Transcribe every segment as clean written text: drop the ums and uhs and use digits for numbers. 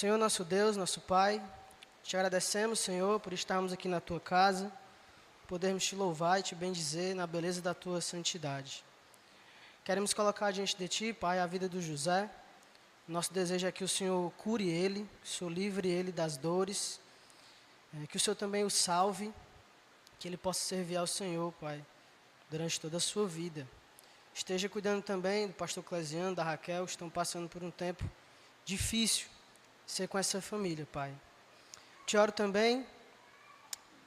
Senhor nosso Deus, nosso Pai, te agradecemos, Senhor, por estarmos aqui na Tua casa, podermos te louvar e te bendizer na beleza da Tua santidade. Queremos colocar diante de Ti, Pai, a vida do José. Nosso desejo é que o Senhor cure ele, que o Senhor livre ele das dores, que o Senhor também o salve, que ele possa servir ao Senhor, Pai, durante toda a sua vida. Esteja cuidando também do pastor Clesiano, da Raquel, que estão passando por um tempo difícil ser com essa família, Pai. Te oro também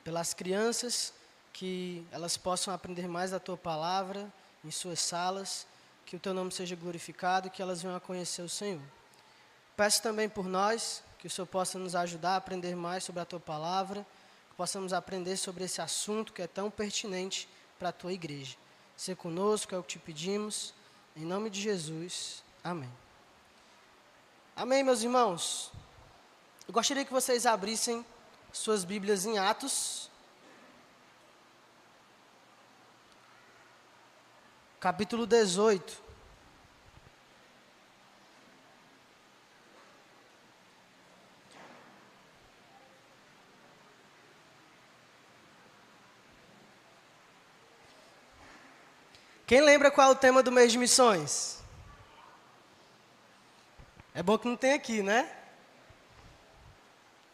pelas crianças, que elas possam aprender mais da Tua palavra em suas salas, que o Teu nome seja glorificado, que elas venham a conhecer o Senhor. Peço também por nós, que o Senhor possa nos ajudar a aprender mais sobre a Tua palavra, que possamos aprender sobre esse assunto que é tão pertinente para a Tua igreja. Ser conosco é o que te pedimos, em nome de Jesus. Amém. Amém, meus irmãos. Eu gostaria que vocês abrissem suas Bíblias em Atos, capítulo 18. Quem lembra qual é o tema do mês de missões? É bom que não tem aqui, né?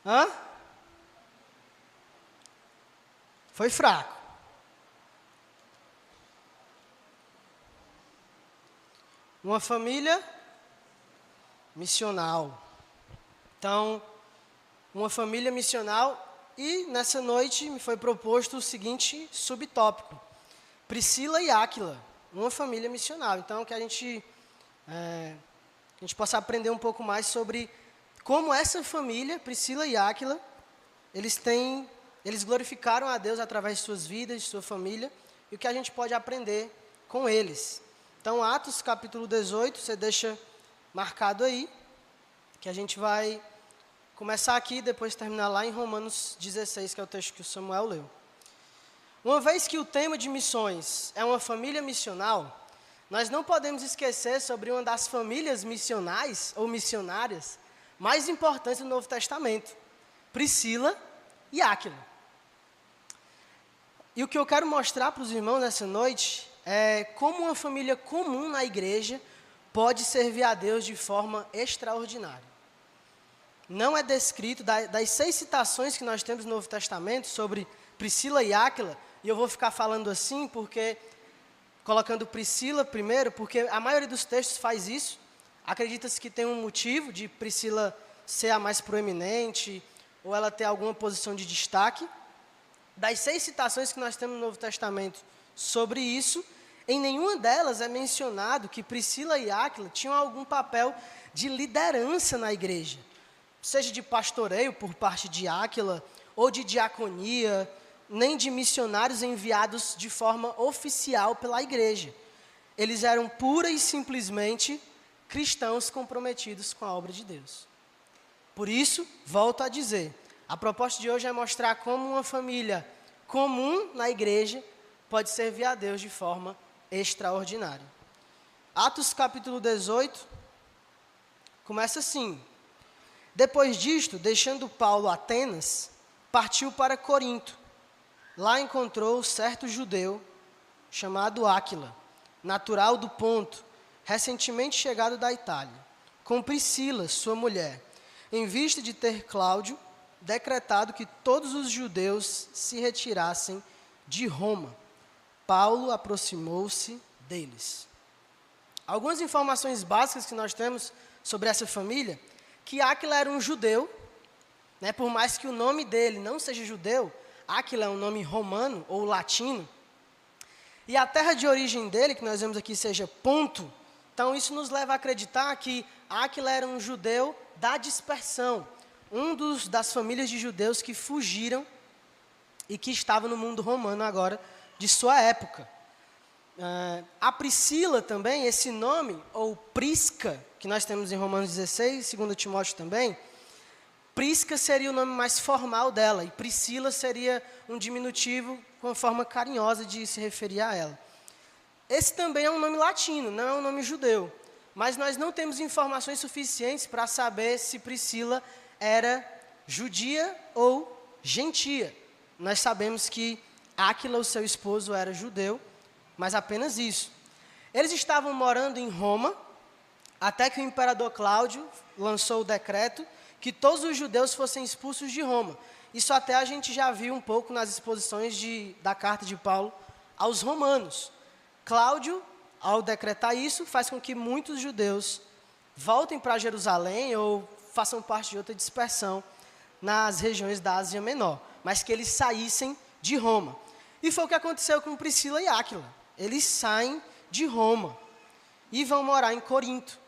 Hã? Foi fraco. Uma família missional. Então, uma família missional, e nessa noite me foi proposto o seguinte subtópico: Priscila e Áquila, uma família missional. Então, que a gente possa aprender um pouco mais sobre como essa família, Priscila e Áquila, eles glorificaram a Deus através de suas vidas, de sua família, e o que a gente pode aprender com eles. Então, Atos capítulo 18, você deixa marcado aí, que a gente vai começar aqui e depois terminar lá em Romanos 16, que é o texto que o Samuel leu. Uma vez que o tema de missões é uma família missional, nós não podemos esquecer sobre uma das famílias missionais ou missionárias mais importantes do Novo Testamento, Priscila e Áquila. E o que eu quero mostrar para os irmãos nessa noite é como uma família comum na igreja pode servir a Deus de forma extraordinária. Não é descrito, das 6 citações que nós temos no Novo Testamento sobre Priscila e Áquila, e eu vou ficar falando assim colocando Priscila primeiro, porque a maioria dos textos faz isso. Acredita-se que tem um motivo de Priscila ser a mais proeminente, ou ela ter alguma posição de destaque. Das 6 citações que nós temos no Novo Testamento sobre isso, em nenhuma delas é mencionado que Priscila e Áquila tinham algum papel de liderança na igreja, seja de pastoreio por parte de Áquila, ou de diaconia, nem de missionários enviados de forma oficial pela igreja. Eles eram pura e simplesmente cristãos comprometidos com a obra de Deus. Por isso, volto a dizer, a proposta de hoje é mostrar como uma família comum na igreja pode servir a Deus de forma extraordinária. Atos capítulo 18, começa assim: Depois disto, deixando Paulo Atenas, partiu para Corinto. Lá encontrou certo judeu chamado Áquila, natural do Ponto, recentemente chegado da Itália, com Priscila, sua mulher, em vista de ter Cláudio decretado que todos os judeus se retirassem de Roma. Paulo aproximou-se deles. Algumas informações básicas que nós temos sobre essa família, que Áquila era um judeu, né, por mais que o nome dele não seja judeu, Áquila é um nome romano ou latino, e a terra de origem dele, que nós vemos aqui, seja Ponto. Então isso nos leva a acreditar que Áquila era um judeu da dispersão, das famílias de judeus que fugiram e que estavam no mundo romano agora, de sua época. A Priscila também, esse nome, ou Prisca, que nós temos em Romanos 16, 2 Timóteo também, Prisca seria o nome mais formal dela, e Priscila seria um diminutivo com uma forma carinhosa de se referir a ela. Esse também é um nome latino, não é um nome judeu. mas nós não temos informações suficientes para saber se Priscila era judia ou gentia. Nós sabemos que Áquila, o seu esposo, era judeu, mas apenas isso. Eles estavam morando em Roma, até que o imperador Cláudio lançou o decreto que todos os judeus fossem expulsos de Roma. Isso até a gente já viu um pouco nas exposições da carta de Paulo aos romanos. Cláudio, ao decretar isso, faz com que muitos judeus voltem para Jerusalém ou façam parte de outra dispersão nas regiões da Ásia Menor, mas que eles saíssem de Roma. E foi o que aconteceu com Priscila e Áquila. Eles saem de Roma e vão morar em Corinto.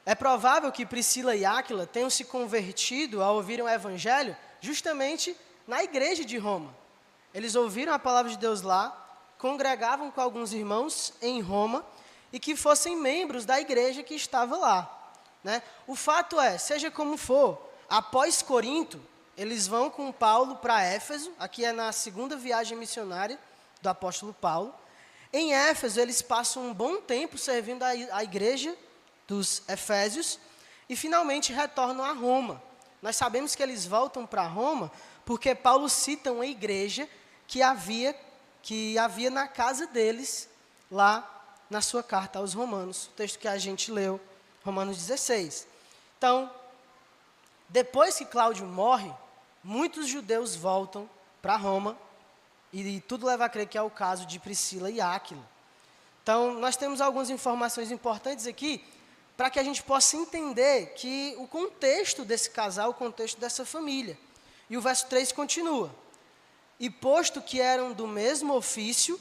É provável que Priscila e Áquila tenham se convertido ao ouvirem o evangelho justamente na igreja de Roma. Eles ouviram a palavra de Deus lá, congregavam com alguns irmãos em Roma e que fossem membros da igreja que estava lá, né? O fato é, seja como for, após Corinto, eles vão com Paulo para Éfeso, aqui é na segunda viagem missionária do apóstolo Paulo. Em Éfeso, eles passam um bom tempo servindo a igreja dos Efésios e finalmente retornam a Roma. Nós sabemos que eles voltam para Roma porque Paulo cita uma igreja que havia na casa deles, lá na sua carta aos Romanos, o texto que a gente leu, Romanos 16. Então, depois que Cláudio morre, muitos judeus voltam para Roma, e tudo leva a crer que é o caso de Priscila e Áquila. Então, nós temos algumas informações importantes aqui, para que a gente possa entender que o contexto desse casal, o contexto dessa família. E o verso 3 continua. E posto que eram do mesmo ofício,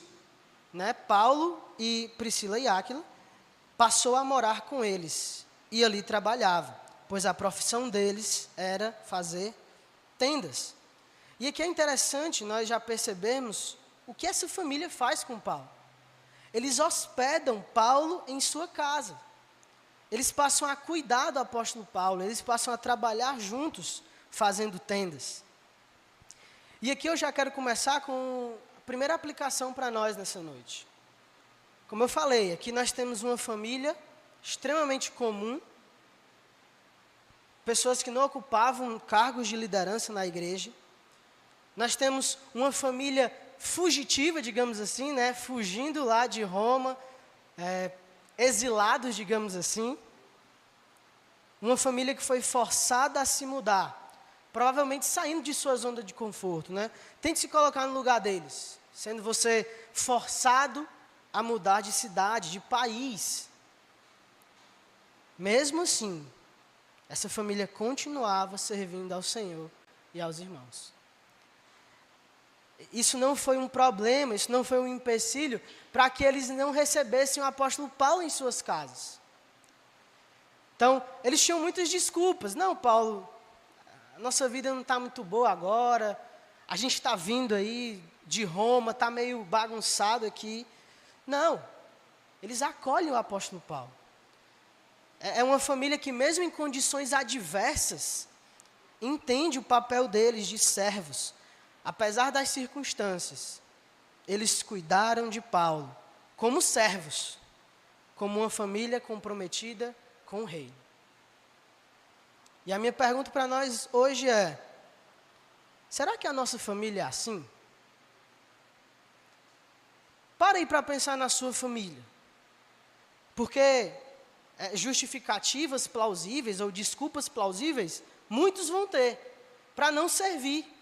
né, Paulo e Priscila e Áquila, passou a morar com eles, e ali trabalhava, pois a profissão deles era fazer tendas. E aqui é interessante nós já percebemos o que essa família faz com Paulo. Eles hospedam Paulo em sua casa. Eles passam a cuidar do apóstolo Paulo, eles passam a trabalhar juntos, fazendo tendas. E aqui eu já quero começar com a primeira aplicação para nós nessa noite. Como eu falei, aqui nós temos uma família extremamente comum, pessoas que não ocupavam cargos de liderança na igreja. Nós temos uma família fugitiva, digamos assim, né, fugindo lá de Roma, exilados, digamos assim. Uma família que foi forçada a se mudar, provavelmente saindo de sua zona de conforto, né? Tente se colocar no lugar deles, sendo você forçado a mudar de cidade, de país. Mesmo assim, essa família continuava servindo ao Senhor e aos irmãos. Isso não foi um problema, isso não foi um empecilho para que eles não recebessem o apóstolo Paulo em suas casas. Então, eles tinham muitas desculpas. Não, Paulo, a nossa vida não está muito boa agora, a gente está vindo aí de Roma, está meio bagunçado aqui. Não, eles acolhem o apóstolo Paulo. É uma família que mesmo em condições adversas, entende o papel deles de servos. Apesar das circunstâncias, eles cuidaram de Paulo como servos, como uma família comprometida com o reino. E a minha pergunta para nós hoje é: será que a nossa família é assim? Para aí para pensar na sua família. Porque justificativas plausíveis ou desculpas plausíveis, muitos vão ter para não servir.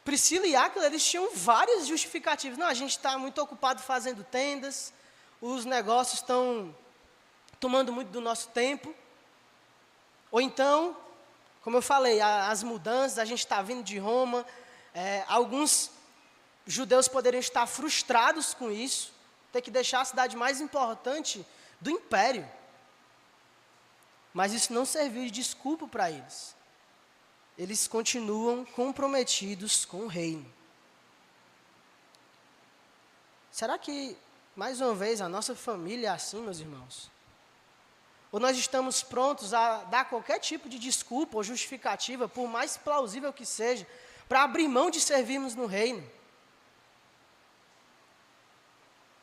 Priscila e Áquila, eles tinham várias justificativas. Não, a gente está muito ocupado fazendo tendas, os negócios estão tomando muito do nosso tempo. Ou então, como eu falei, as mudanças, a gente está vindo de Roma, alguns judeus poderiam estar frustrados com isso, ter que deixar a cidade mais importante do império. Mas isso não serviu de desculpa para eles. Eles continuam comprometidos com o reino. Será que, mais uma vez, a nossa família é assim, meus irmãos? Ou nós estamos prontos a dar qualquer tipo de desculpa ou justificativa, por mais plausível que seja, para abrir mão de servirmos no reino?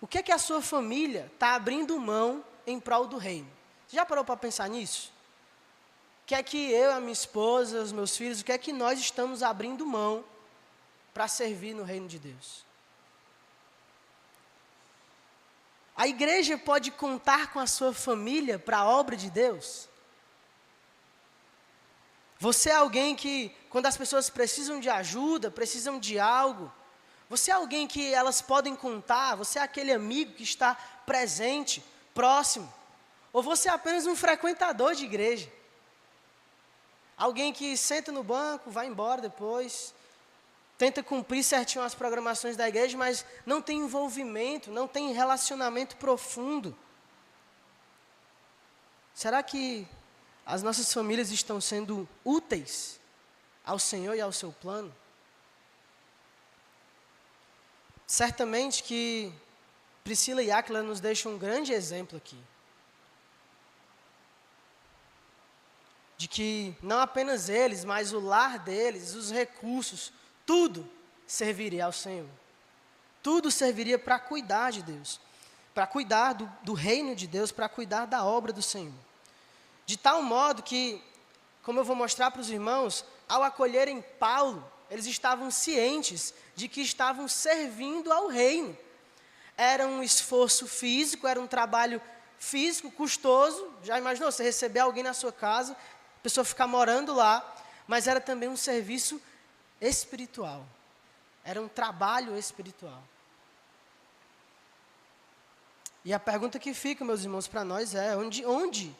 O que é que a sua família está abrindo mão em prol do reino? Você já parou para pensar nisso? O que é que eu, a minha esposa, os meus filhos, o que é que nós estamos abrindo mão para servir no reino de Deus? A igreja pode contar com a sua família para a obra de Deus? Você é alguém que, quando as pessoas precisam de ajuda, precisam de algo, você é alguém que elas podem contar? Você é aquele amigo que está presente, próximo? Ou você é apenas um frequentador de igreja? Alguém que senta no banco, vai embora depois, tenta cumprir certinho as programações da igreja, mas não tem envolvimento, não tem relacionamento profundo. Será que as nossas famílias estão sendo úteis ao Senhor e ao seu plano? Certamente que Priscila e Áquila nos deixam um grande exemplo aqui. De que não apenas eles, mas o lar deles, os recursos, tudo serviria ao Senhor. Tudo serviria para cuidar de Deus, para cuidar do reino de Deus, para cuidar da obra do Senhor. De tal modo que, como eu vou mostrar para os irmãos, ao acolherem Paulo, eles estavam cientes de que estavam servindo ao reino. Era um esforço físico, era um trabalho físico, custoso. Já imaginou, você receber alguém na sua casa, a pessoa ficar morando lá, mas era também um serviço espiritual. Era um trabalho espiritual. E a pergunta que fica, meus irmãos, para nós é: onde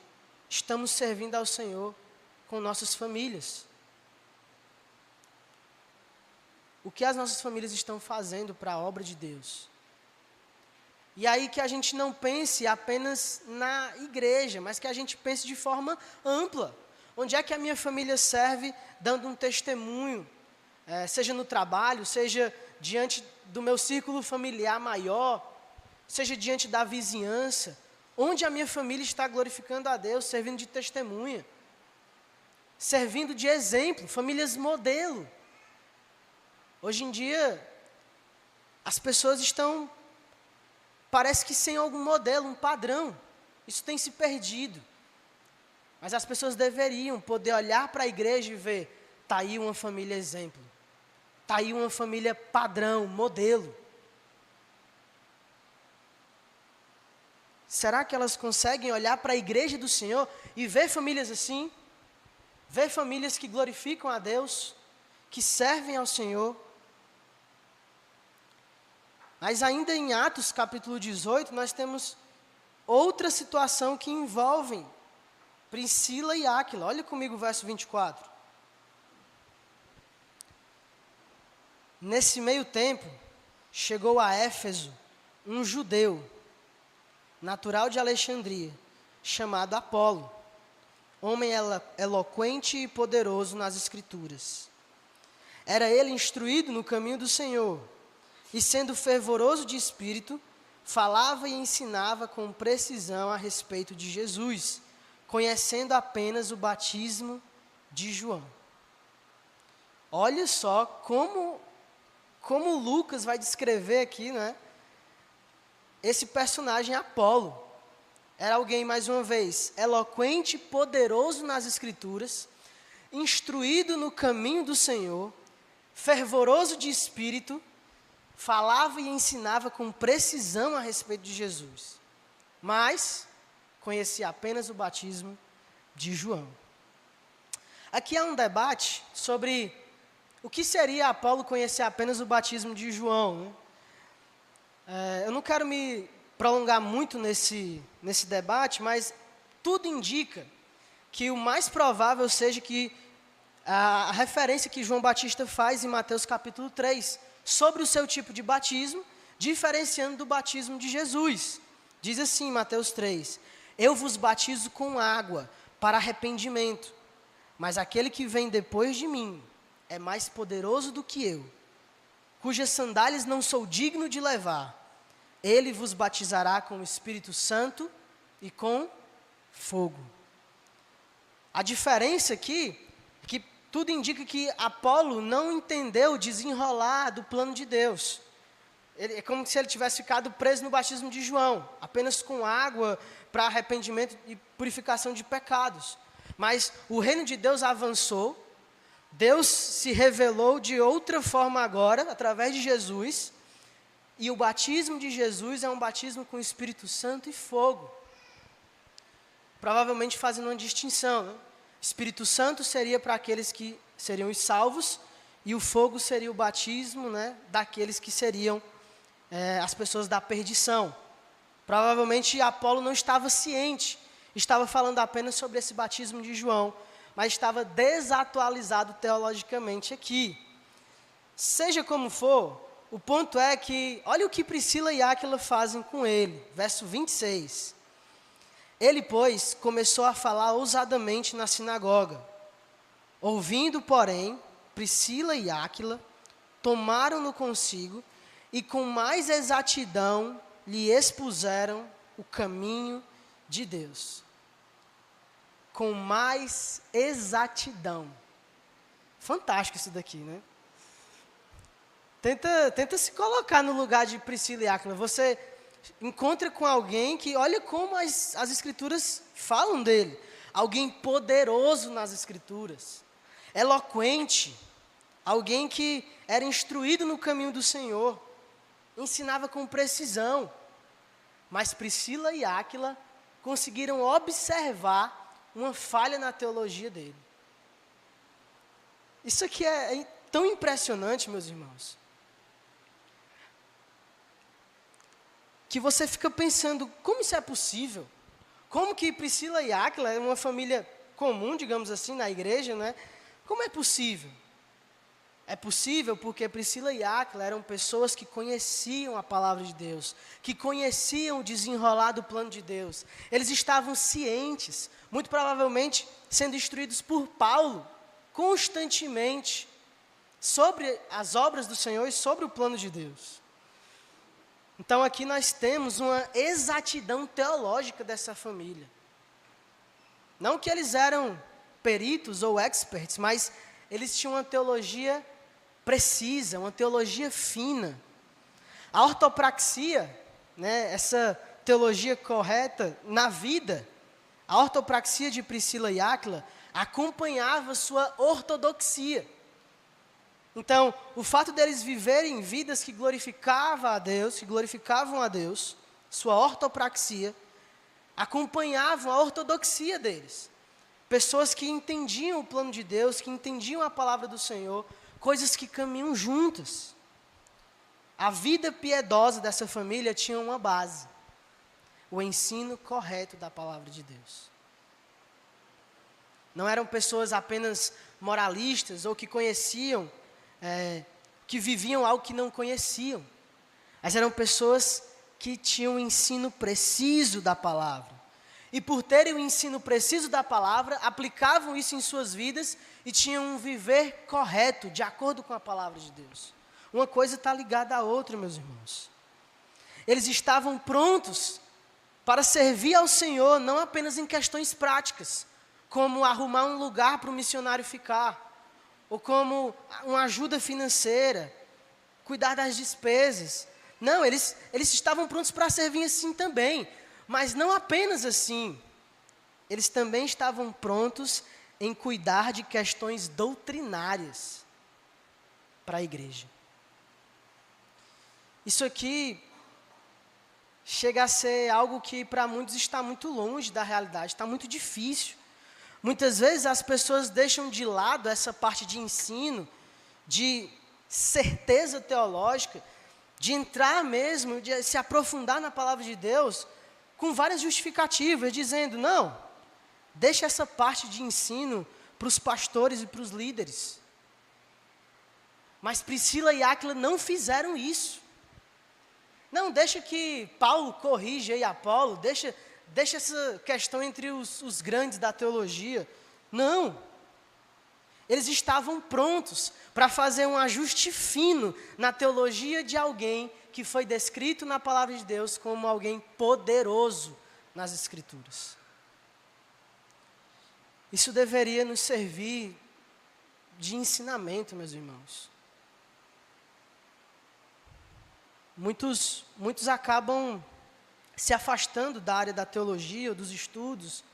estamos servindo ao Senhor com nossas famílias? O que as nossas famílias estão fazendo para a obra de Deus? E aí que a gente não pense apenas na igreja, mas que a gente pense de forma ampla. Onde é que a minha família serve dando um testemunho? Seja no trabalho, seja diante do meu círculo familiar maior, seja diante da vizinhança. Onde a minha família está glorificando a Deus, servindo de testemunha, servindo de exemplo, famílias modelo. Hoje em dia, as pessoas estão, parece que sem algum modelo, um padrão. Isso tem se perdido. Mas as pessoas deveriam poder olhar para a igreja e ver: está aí uma família exemplo, está aí uma família padrão, modelo. Será que elas conseguem olhar para a igreja do Senhor e ver famílias assim? Ver famílias que glorificam a Deus, que servem ao Senhor? Mas ainda em Atos capítulo 18, nós temos outra situação que envolve Priscila e Áquila. Olha comigo o verso 24. Nesse meio tempo, chegou a Éfeso um judeu, natural de Alexandria, chamado Apolo, homem eloquente e poderoso nas Escrituras. Era ele instruído no caminho do Senhor, e sendo fervoroso de espírito, falava e ensinava com precisão a respeito de Jesus, conhecendo apenas o batismo de João. Olha só como Lucas vai descrever aqui, né? Esse personagem Apolo. Era alguém, mais uma vez, eloquente, poderoso nas Escrituras, instruído no caminho do Senhor, fervoroso de espírito, falava e ensinava com precisão a respeito de Jesus, mas conhecia apenas o batismo de João. Aqui há um debate sobre o que seria Apolo conhecer apenas o batismo de João, né? Eu não quero me prolongar muito nesse debate, mas tudo indica que o mais provável seja que a referência que João Batista faz em Mateus capítulo 3, sobre o seu tipo de batismo, diferenciando do batismo de Jesus. Diz assim, Mateus 3, eu vos batizo com água para arrependimento, mas aquele que vem depois de mim é mais poderoso do que eu, cujas sandálias não sou digno de levar. Ele vos batizará com o Espírito Santo e com fogo. A diferença aqui é que tudo indica que Apolo não entendeu o desenrolar do plano de Deus. É como se ele tivesse ficado preso no batismo de João, apenas com água para arrependimento e purificação de pecados. Mas o reino de Deus avançou, Deus se revelou de outra forma agora, através de Jesus, e o batismo de Jesus é um batismo com o Espírito Santo e fogo. Provavelmente fazendo uma distinção, né? Espírito Santo seria para aqueles que seriam os salvos, e o fogo seria o batismo, né, daqueles que seriam as pessoas da perdição. Provavelmente Apolo não estava ciente, estava falando apenas sobre esse batismo de João, mas estava desatualizado teologicamente aqui. Seja como for, o ponto é que, olha o que Priscila e Áquila fazem com ele, verso 26. Ele, pois, começou a falar ousadamente na sinagoga. Ouvindo, porém, Priscila e Áquila tomaram-no consigo e com mais exatidão lhe expuseram o caminho de Deus. Com mais exatidão. Fantástico isso daqui, né? Tenta se colocar no lugar de Priscila e Áquila. Você encontra com alguém que, olha como as escrituras falam dele. Alguém poderoso nas escrituras. Eloquente. Alguém que era instruído no caminho do Senhor. Ensinava com precisão. Mas Priscila e Áquila conseguiram observar uma falha na teologia dele. Isso aqui é tão impressionante, meus irmãos, que você fica pensando, como isso é possível? Como que Priscila e Áquila, uma família comum, digamos assim, na igreja, né? Como é possível? É possível porque Priscila e Áquila eram pessoas que conheciam a palavra de Deus, que conheciam o desenrolar do plano de Deus. Eles estavam cientes, muito provavelmente sendo instruídos por Paulo, constantemente, sobre as obras do Senhor e sobre o plano de Deus. Então aqui nós temos uma exatidão teológica dessa família. Não que eles eram peritos ou experts, mas eles tinham uma teologia precisa, uma teologia fina. A ortopraxia, né, essa teologia correta na vida, a ortopraxia de Priscila e Áquila acompanhava sua ortodoxia. Então, o fato deles viverem vidas que glorificavam a Deus, sua ortopraxia, acompanhavam a ortodoxia deles. Pessoas que entendiam o plano de Deus, que entendiam a palavra do Senhor, coisas que caminham juntas. A vida piedosa dessa família tinha uma base: o ensino correto da palavra de Deus. Não eram pessoas apenas moralistas ou que conheciam, que viviam algo que não conheciam. Mas eram pessoas que tinham o ensino preciso da palavra. E por terem o ensino preciso da palavra, aplicavam isso em suas vidas e tinham um viver correto, de acordo com a palavra de Deus. Uma coisa está ligada à outra, meus irmãos. Eles estavam prontos para servir ao Senhor, não apenas em questões práticas, como arrumar um lugar para o missionário ficar, ou como uma ajuda financeira, cuidar das despesas. Não, eles estavam prontos para servir assim também, mas não apenas assim. Eles também estavam prontos em cuidar de questões doutrinárias para a igreja. Isso aqui chega a ser algo que para muitos está muito longe da realidade, está muito difícil. Muitas vezes as pessoas deixam de lado essa parte de ensino, de certeza teológica, de entrar mesmo, de se aprofundar na palavra de Deus, com várias justificativas, dizendo, não, deixa essa parte de ensino para os pastores e para os líderes. Mas Priscila e Áquila não fizeram isso. Não, deixa que Paulo corrija aí Apolo, deixa essa questão entre os grandes da teologia. Não. Eles estavam prontos para fazer um ajuste fino na teologia de alguém que foi descrito na palavra de Deus como alguém poderoso nas Escrituras. Isso deveria nos servir de ensinamento, meus irmãos. muitos acabam se afastando da área da teologia ou dos estudos,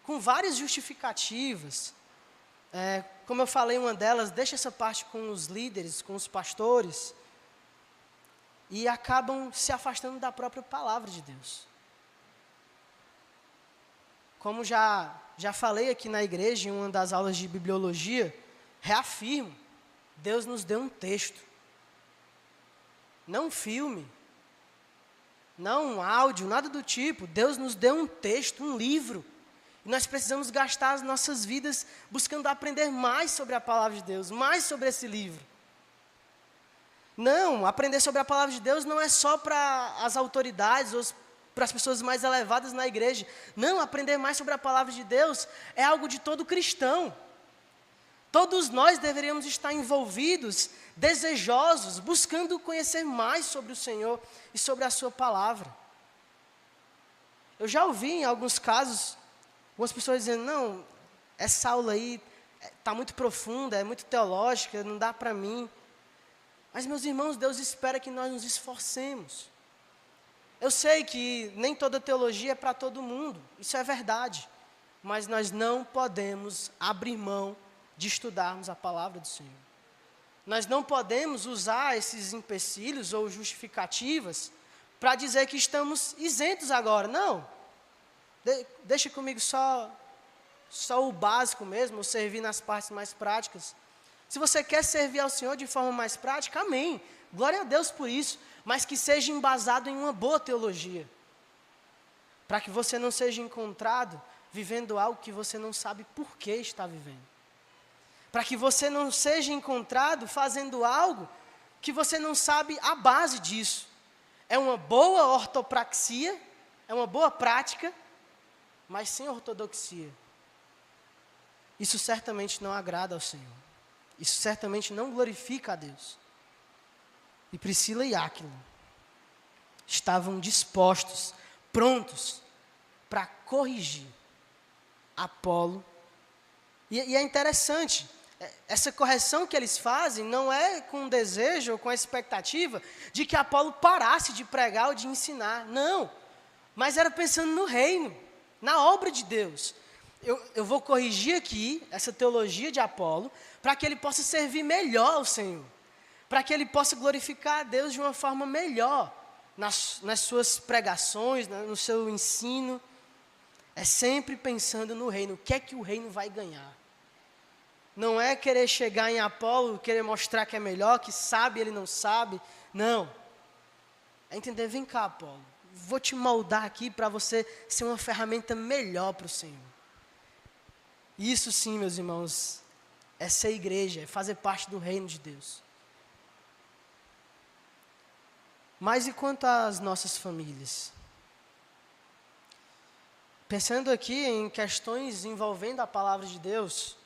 com várias justificativas. Como eu falei, uma delas, deixa essa parte com os líderes, com os pastores, e acabam se afastando da própria palavra de Deus. Como já falei aqui na igreja, em uma das aulas de bibliologia, reafirmo, Deus nos deu um texto, não um filme, não um áudio, nada do tipo. Deus nos deu um texto, um livro. E nós precisamos gastar as nossas vidas buscando aprender mais sobre a palavra de Deus, mais sobre esse livro. Não, aprender sobre a palavra de Deus não é só para as autoridades ou para as pessoas mais elevadas na igreja. Não, aprender mais sobre a palavra de Deus é algo de todo cristão. Todos nós deveríamos estar envolvidos, desejosos, buscando conhecer mais sobre o Senhor e sobre a sua palavra. Eu já ouvi em alguns casos, algumas pessoas dizendo, não, essa aula aí está muito profunda, é muito teológica, não dá para mim. Mas, meus irmãos, Deus espera que nós nos esforcemos. Eu sei que nem toda teologia é para todo mundo, isso é verdade. Mas nós não podemos abrir mão de estudarmos a palavra do Senhor. Nós não podemos usar esses empecilhos ou justificativas para dizer que estamos isentos agora. Não. Deixa comigo só o básico mesmo, servir nas partes mais práticas. Se você quer servir ao Senhor de forma mais prática, amém. Glória a Deus por isso. Mas que seja embasado em uma boa teologia. Para que você não seja encontrado vivendo algo que você não sabe por que está vivendo. Para que você não seja encontrado fazendo algo que você não sabe a base disso. É uma boa ortopraxia, é uma boa prática, mas sem ortodoxia. Isso certamente não agrada ao Senhor. Isso certamente não glorifica a Deus. E Priscila e Áquila estavam dispostos, prontos para corrigir Apolo. E é interessante, essa correção que eles fazem não é com o desejo ou com a expectativa de que Apolo parasse de pregar ou de ensinar. Não, mas era pensando no reino, na obra de Deus. Eu vou corrigir aqui essa teologia de Apolo para que ele possa servir melhor ao Senhor. Para que ele possa glorificar a Deus de uma forma melhor nas suas pregações, no seu ensino. É sempre pensando no reino, o que é que o reino vai ganhar. Não é querer chegar em Apolo, querer mostrar que é melhor, que sabe, ele não sabe. Não. É entender, vem cá, Apolo, vou te moldar aqui para você ser uma ferramenta melhor para o Senhor. Isso sim, meus irmãos, é ser igreja, é fazer parte do reino de Deus. Mas e quanto às nossas famílias? Pensando aqui em questões envolvendo a palavra de Deus,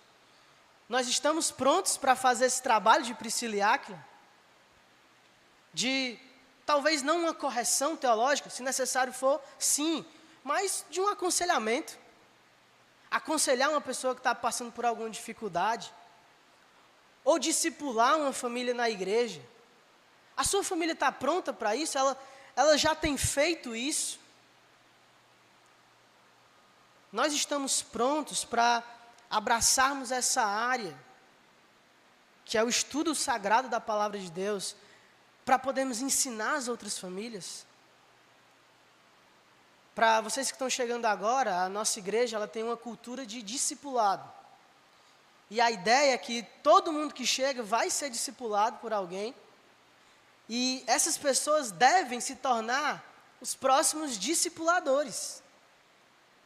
nós estamos prontos para fazer esse trabalho de Priscila e Áquila? De, talvez não uma correção teológica, se necessário for, sim, mas de um aconselhamento. Aconselhar uma pessoa que está passando por alguma dificuldade. Ou discipular uma família na igreja. A sua família está pronta para isso? Ela já tem feito isso? Nós estamos prontos para abraçarmos essa área, que é o estudo sagrado da palavra de Deus, para podermos ensinar as outras famílias? Para vocês que estão chegando agora, a nossa igreja ela tem uma cultura de discipulado. E a ideia é que todo mundo que chega vai ser discipulado por alguém. E essas pessoas devem se tornar os próximos discipuladores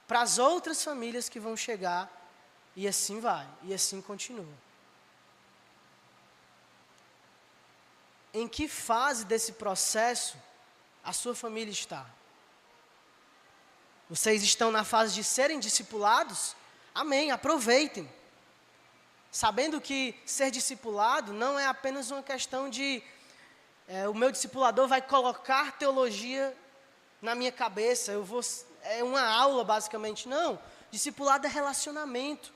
para as outras famílias que vão chegar. E assim vai, e assim continua. Em que fase desse processo a sua família está? Vocês estão na fase de serem discipulados? Amém, aproveitem. Sabendo que ser discipulado não é apenas uma questão de o meu discipulador vai colocar teologia na minha cabeça, é uma aula basicamente. Não, discipulado é relacionamento.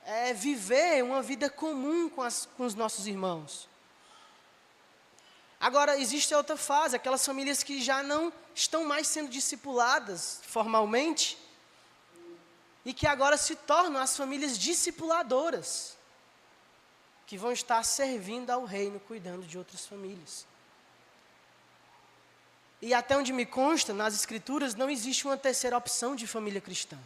É viver uma vida comum com os nossos irmãos. Agora, existe outra fase, aquelas famílias que já não estão mais sendo discipuladas formalmente e que agora se tornam as famílias discipuladoras, que vão estar servindo ao reino, cuidando de outras famílias. E até onde me consta, nas Escrituras, não existe uma terceira opção de família cristã.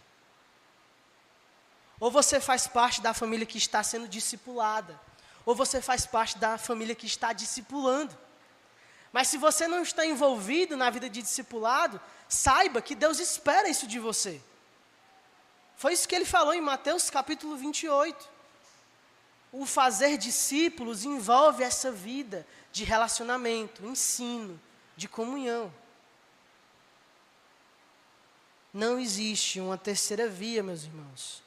Ou você faz parte da família que está sendo discipulada, ou você faz parte da família que está discipulando. Mas se você não está envolvido na vida de discipulado, saiba que Deus espera isso de você. Foi isso que ele falou em Mateus capítulo 28. O fazer discípulos envolve essa vida de relacionamento, ensino, de comunhão. Não existe uma terceira via, meus irmãos.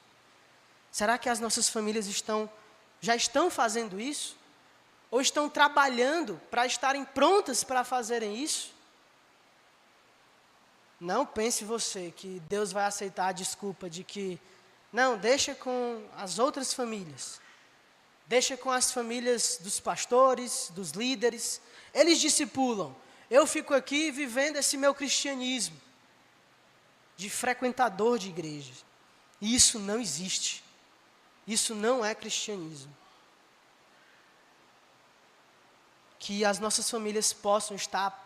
Será que as nossas famílias já estão fazendo isso? Ou estão trabalhando para estarem prontas para fazerem isso? Não pense você que Deus vai aceitar a desculpa de que, não, deixa com as outras famílias. Deixa com as famílias dos pastores, dos líderes. Eles discipulam. Eu fico aqui vivendo esse meu cristianismo de frequentador de igreja. E isso não existe. Isso não é cristianismo. Que as nossas famílias possam estar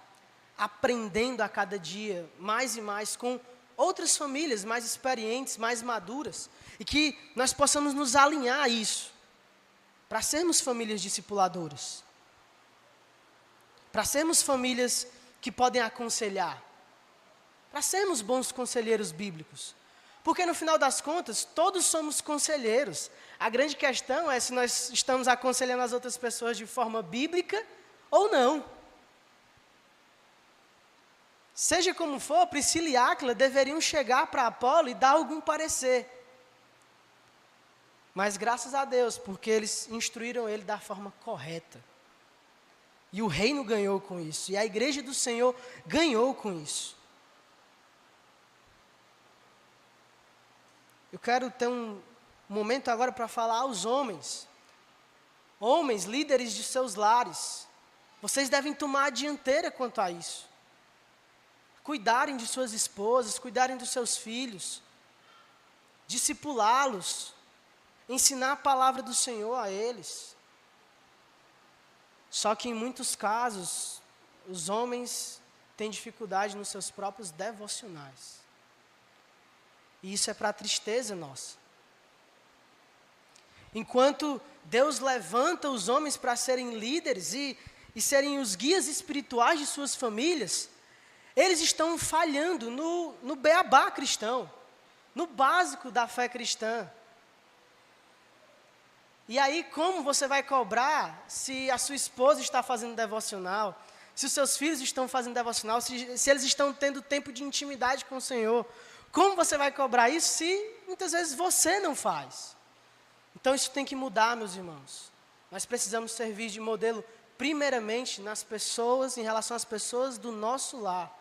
aprendendo a cada dia mais e mais com outras famílias mais experientes, mais maduras, e que nós possamos nos alinhar a isso, para sermos famílias discipuladoras, para sermos famílias que podem aconselhar, para sermos bons conselheiros bíblicos, porque no final das contas, todos somos conselheiros. A grande questão é se nós estamos aconselhando as outras pessoas de forma bíblica ou não. Seja como for, Priscila e Áquila deveriam chegar para Apolo e dar algum parecer. Mas graças a Deus, porque eles instruíram ele da forma correta. E o reino ganhou com isso, e a igreja do Senhor ganhou com isso. Eu quero ter um momento agora para falar aos homens. Homens, líderes de seus lares. Vocês devem tomar a dianteira quanto a isso. Cuidarem de suas esposas, cuidarem dos seus filhos. Discipulá-los. Ensinar a palavra do Senhor a eles. Só que em muitos casos, os homens têm dificuldade nos seus próprios devocionais. E isso é para a tristeza nossa. Enquanto Deus levanta os homens para serem líderes e serem os guias espirituais de suas famílias, eles estão falhando no beabá cristão, no básico da fé cristã. E aí, como você vai cobrar se a sua esposa está fazendo devocional, se os seus filhos estão fazendo devocional, se eles estão tendo tempo de intimidade com o Senhor? Como você vai cobrar isso se muitas vezes você não faz? Então isso tem que mudar, meus irmãos. Nós precisamos servir de modelo primeiramente nas pessoas, em relação às pessoas do nosso lar.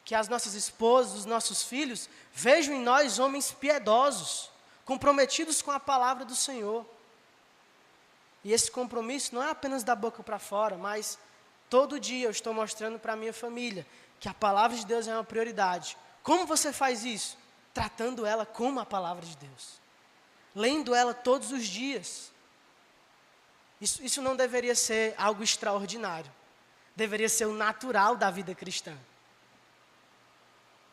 Que as nossas esposas, os nossos filhos, vejam em nós homens piedosos, comprometidos com a palavra do Senhor. E esse compromisso não é apenas da boca para fora, mas todo dia eu estou mostrando para a minha família que a palavra de Deus é uma prioridade. Como você faz isso? Tratando ela como a palavra de Deus. Lendo ela todos os dias. Isso não deveria ser algo extraordinário. Deveria ser o natural da vida cristã.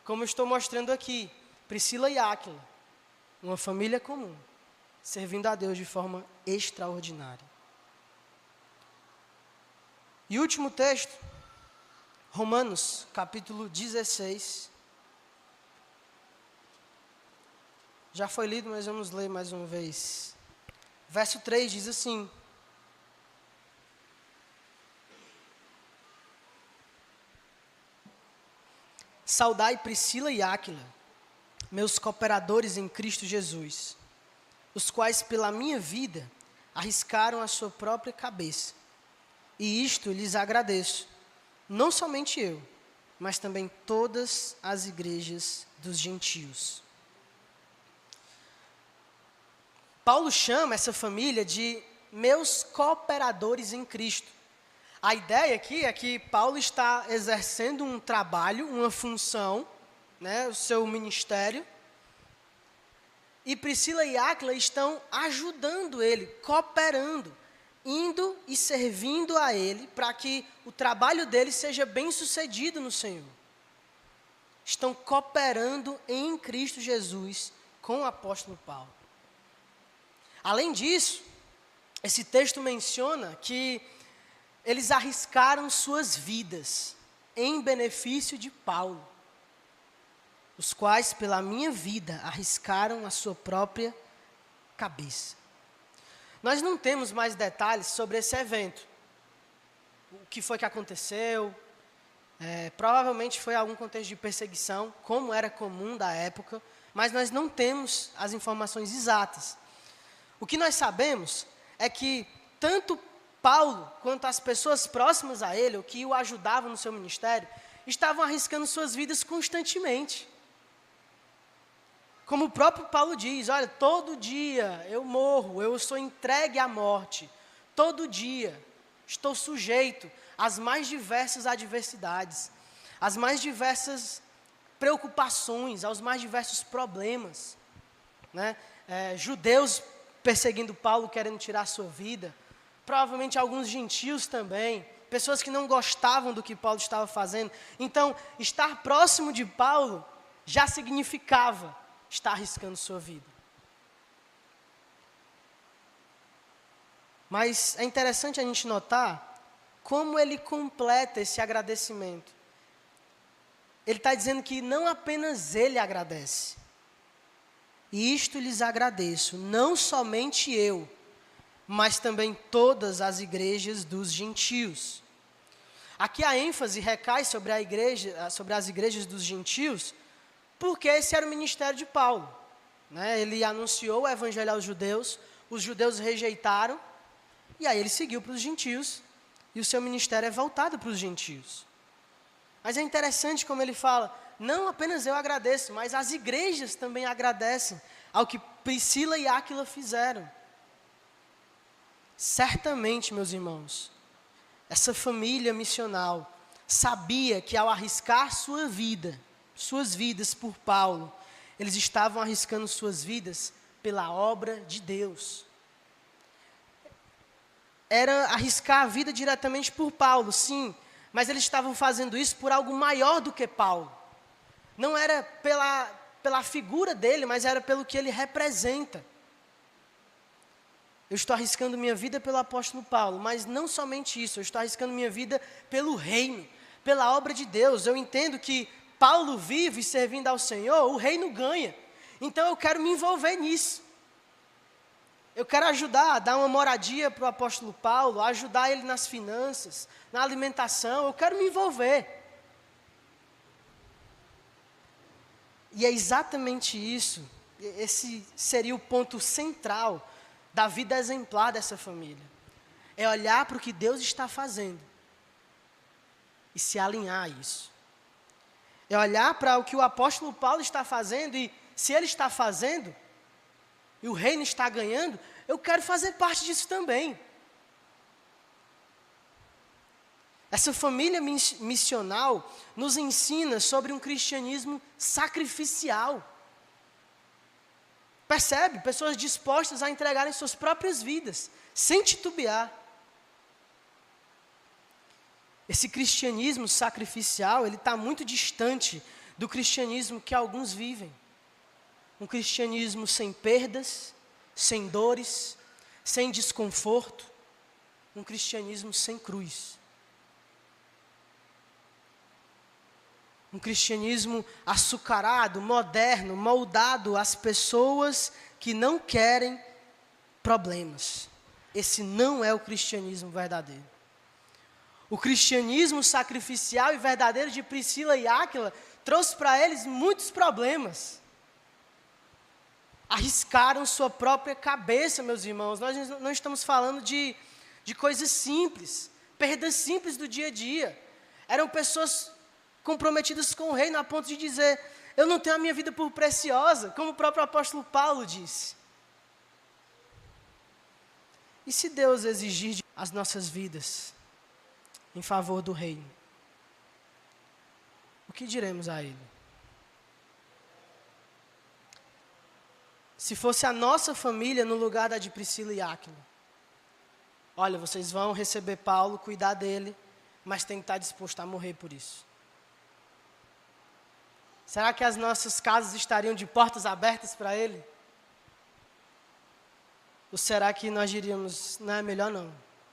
Como eu estou mostrando aqui, Priscila e Áquila, uma família comum, servindo a Deus de forma extraordinária. E último texto, Romanos, capítulo 16. Já foi lido, mas vamos ler mais uma vez. Verso 3 diz assim: Saudai Priscila e Áquila, meus cooperadores em Cristo Jesus, os quais pela minha vida arriscaram a sua própria cabeça. E isto lhes agradeço, não somente eu, mas também todas as igrejas dos gentios. Paulo chama essa família de meus cooperadores em Cristo. A ideia aqui é que Paulo está exercendo um trabalho, uma função, né, o seu ministério, e Priscila e Áquila estão ajudando ele, cooperando, indo e servindo a ele para que o trabalho dele seja bem sucedido no Senhor. Estão cooperando em Cristo Jesus com o apóstolo Paulo. Além disso, esse texto menciona que eles arriscaram suas vidas em benefício de Paulo, os quais, pela minha vida, arriscaram a sua própria cabeça. Nós não temos mais detalhes sobre esse evento. O que foi que aconteceu? Provavelmente foi algum contexto de perseguição, como era comum da época, mas nós não temos as informações exatas. O que nós sabemos é que tanto Paulo, quanto as pessoas próximas a ele, ou que o ajudavam no seu ministério, estavam arriscando suas vidas constantemente. Como o próprio Paulo diz, olha, todo dia eu morro, eu sou entregue à morte. Todo dia estou sujeito às mais diversas adversidades, às mais diversas preocupações, aos mais diversos problemas, né? Judeus perseguindo Paulo, querendo tirar a sua vida, provavelmente alguns gentios também, pessoas que não gostavam do que Paulo estava fazendo. Então, estar próximo de Paulo já significava estar arriscando sua vida. Mas é interessante a gente notar como ele completa esse agradecimento. Ele está dizendo que não apenas ele agradece. E isto lhes agradeço, não somente eu, mas também todas as igrejas dos gentios. Aqui a ênfase recai sobre as igrejas dos gentios, porque esse era o ministério de Paulo, né? Ele anunciou o evangelho aos judeus, os judeus rejeitaram, e aí ele seguiu para os gentios, e o seu ministério é voltado para os gentios. Mas é interessante como ele fala, não apenas eu agradeço, mas as igrejas também agradecem ao que Priscila e Áquila fizeram. Certamente, meus irmãos, essa família missional sabia que ao arriscar suas vidas por Paulo, eles estavam arriscando suas vidas pela obra de Deus. Era arriscar a vida diretamente por Paulo, sim, mas eles estavam fazendo isso por algo maior do que Paulo. Não era pela figura dele, mas era pelo que ele representa. Eu estou arriscando minha vida pelo apóstolo Paulo, mas não somente isso, eu estou arriscando minha vida pelo reino, pela obra de Deus. Eu entendo que Paulo vive servindo ao Senhor, o reino ganha. Então eu quero me envolver nisso. Eu quero ajudar, dar uma moradia para o apóstolo Paulo, ajudar ele nas finanças, na alimentação, eu quero me envolver. E é exatamente isso, esse seria o ponto central da vida exemplar dessa família. É olhar para o que Deus está fazendo e se alinhar a isso. É olhar para o que o apóstolo Paulo está fazendo e se ele está fazendo e o reino está ganhando, eu quero fazer parte disso também. Essa família missional nos ensina sobre um cristianismo sacrificial. Percebe? Pessoas dispostas a entregarem suas próprias vidas, sem titubear. Esse cristianismo sacrificial, ele está muito distante do cristianismo que alguns vivem. Um cristianismo sem perdas, sem dores, sem desconforto. Um cristianismo sem cruz. Um cristianismo açucarado, moderno, moldado às pessoas que não querem problemas. Esse não é o cristianismo verdadeiro. O cristianismo sacrificial e verdadeiro de Priscila e Áquila trouxe para eles muitos problemas. Arriscaram sua própria cabeça, meus irmãos. Nós não estamos falando de coisas simples, perdas simples do dia a dia. Eram pessoas comprometidas com o reino a ponto de dizer, eu não tenho a minha vida por preciosa, como o próprio apóstolo Paulo disse. E se Deus exigir as nossas vidas? em favor do reino, o que diremos a ele? Se fosse a nossa família no lugar da de Priscila e Áquila, olha, vocês vão receber Paulo, cuidar dele, mas tem que estar disposto a morrer por isso. Será que as nossas casas estariam de portas abertas para ele? Ou será que nós diríamos, não é melhor não?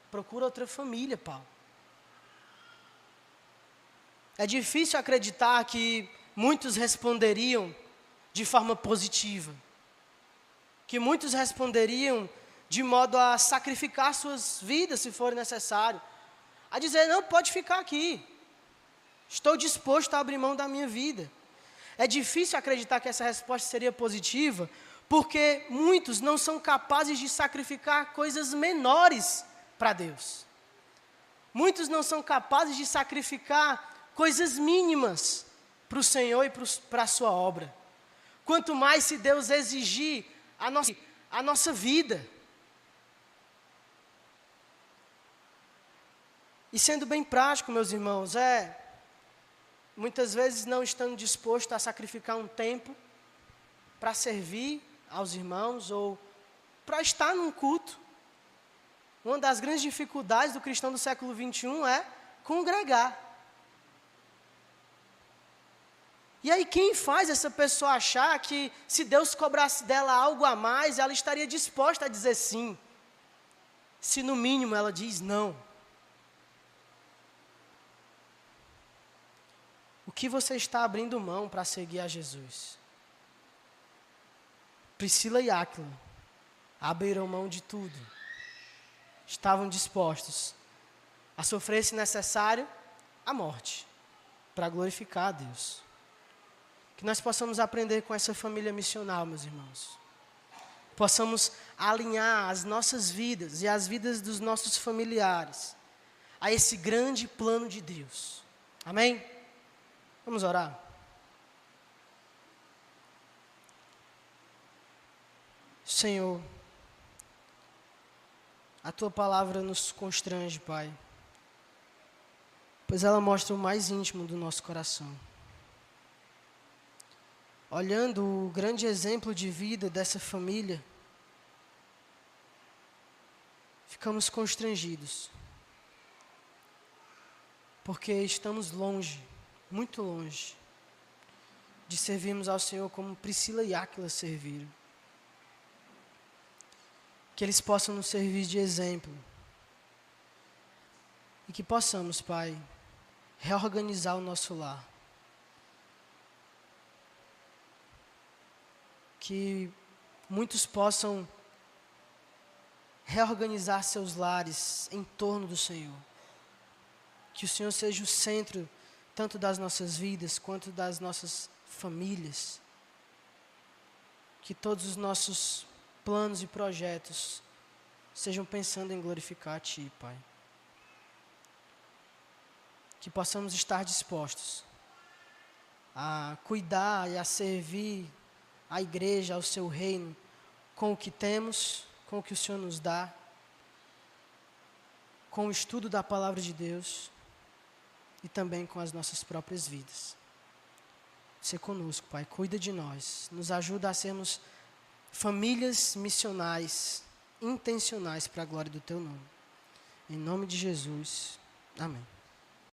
Procura outra família, Paulo. É difícil acreditar que muitos responderiam de forma positiva. Que muitos responderiam de modo a sacrificar suas vidas, se for necessário. A dizer, não, pode ficar aqui. Estou disposto a abrir mão da minha vida. É difícil acreditar que essa resposta seria positiva, porque muitos não são capazes de sacrificar coisas menores para Deus. Muitos não são capazes de sacrificar coisas mínimas para o Senhor e para a sua obra. Quanto mais se Deus exigir a nossa vida. E sendo bem prático, meus irmãos, muitas vezes não estando disposto a sacrificar um tempo para servir aos irmãos ou para estar num culto. Uma das grandes dificuldades do cristão do século XXI é congregar. E aí quem faz essa pessoa achar que se Deus cobrasse dela algo a mais, ela estaria disposta a dizer sim, se no mínimo ela diz não? O que você está abrindo mão para seguir a Jesus? Priscila e Áquila abriram mão de tudo. Estavam dispostos a sofrer, se necessário, a morte, para glorificar a Deus. Que nós possamos aprender com essa família missional, meus irmãos. Possamos alinhar as nossas vidas e as vidas dos nossos familiares a esse grande plano de Deus. Amém? Vamos orar? Senhor, a Tua palavra nos constrange, Pai, pois ela mostra o mais íntimo do nosso coração. Olhando o grande exemplo de vida dessa família, ficamos constrangidos, porque estamos longe, muito longe, de servirmos ao Senhor como Priscila e Áquila serviram. Que eles possam nos servir de exemplo. E que possamos, Pai, reorganizar o nosso lar. Que muitos possam reorganizar seus lares em torno do Senhor. Que o Senhor seja o centro tanto das nossas vidas quanto das nossas famílias. Que todos os nossos planos e projetos sejam pensando em glorificar a Ti, Pai. Que possamos estar dispostos a cuidar e a servir a igreja, ao Seu reino, com o que temos, com o que o Senhor nos dá, com o estudo da palavra de Deus e também com as nossas próprias vidas. Sê conosco, Pai, cuida de nós, nos ajuda a sermos famílias missionais, intencionais para a glória do Teu nome. Em nome de Jesus, amém.